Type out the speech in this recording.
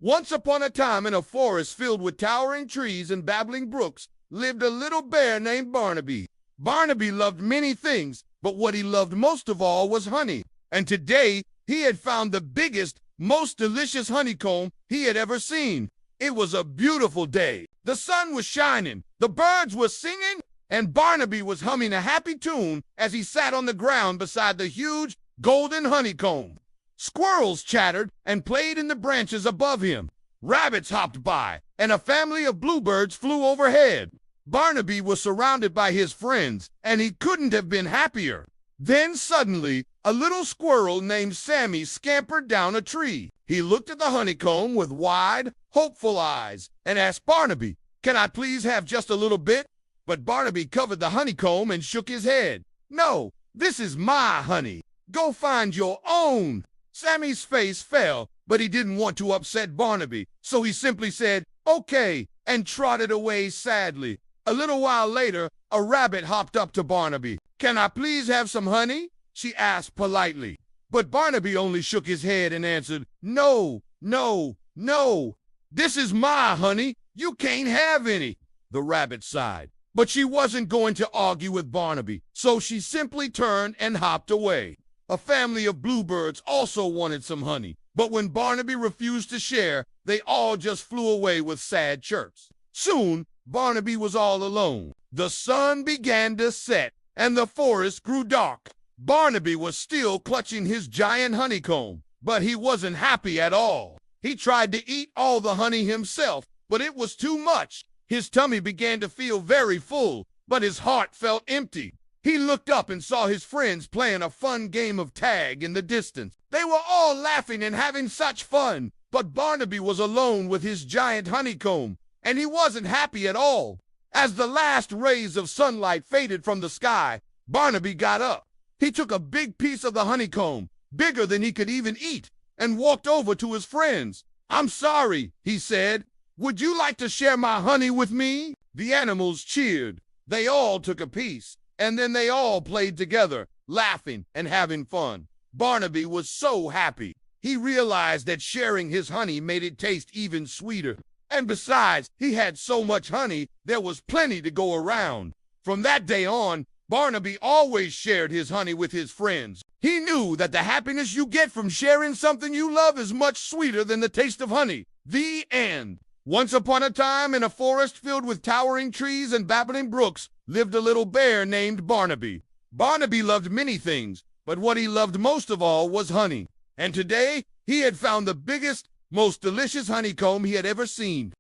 Once upon a time, in a forest filled with towering trees and babbling brooks, lived a little bear named Barnaby. Barnaby loved many things, but what he loved most of all was honey. And today, he had found the biggest, most delicious honeycomb he had ever seen. It was a beautiful day. The sun was shining, the birds were singing, and Barnaby was humming a happy tune as he sat on the ground beside the huge, golden honeycomb. Squirrels chattered and played in the branches above him. Rabbits hopped by, and a family of bluebirds flew overhead. Barnaby was surrounded by his friends, and he couldn't have been happier. Then suddenly, a little squirrel named Sammy scampered down a tree. He looked at the honeycomb with wide, hopeful eyes and asked Barnaby, "Can I please have just a little bit?" But Barnaby covered the honeycomb and shook his head. "No, this is my honey. Go find your own." Sammy's face fell, but he didn't want to upset Barnaby, so he simply said, "Okay," and trotted away sadly. A little while later, a rabbit hopped up to Barnaby. "Can I please have some honey?" she asked politely. But Barnaby only shook his head and answered, "No, no, no. This is my honey. You can't have any." The rabbit sighed, but she wasn't going to argue with Barnaby, so she simply turned and hopped away. A family of bluebirds also wanted some honey, but when Barnaby refused to share, they all just flew away with sad chirps. Soon, Barnaby was all alone. The sun began to set, and the forest grew dark. Barnaby was still clutching his giant honeycomb, but he wasn't happy at all. He tried to eat all the honey himself, but it was too much. His tummy began to feel very full, but his heart felt empty. He looked up and saw his friends playing a fun game of tag in the distance. They were all laughing and having such fun, but Barnaby was alone with his giant honeycomb, and he wasn't happy at all. As the last rays of sunlight faded from the sky, Barnaby got up. He took a big piece of the honeycomb, bigger than he could even eat, and walked over to his friends. "I'm sorry," he said. "Would you like to share my honey with me?" The animals cheered. They all took a piece, and then they all played together, laughing and having fun. Barnaby was so happy. He realized that sharing his honey made it taste even sweeter. And besides, he had so much honey, there was plenty to go around. From that day on, Barnaby always shared his honey with his friends. He knew that the happiness you get from sharing something you love is much sweeter than the taste of honey. The end. Once upon a time, in a forest filled with towering trees and babbling brooks, lived a little bear named Barnaby. Barnaby loved many things, but what he loved most of all was honey. And today, he had found the biggest, most delicious honeycomb he had ever seen.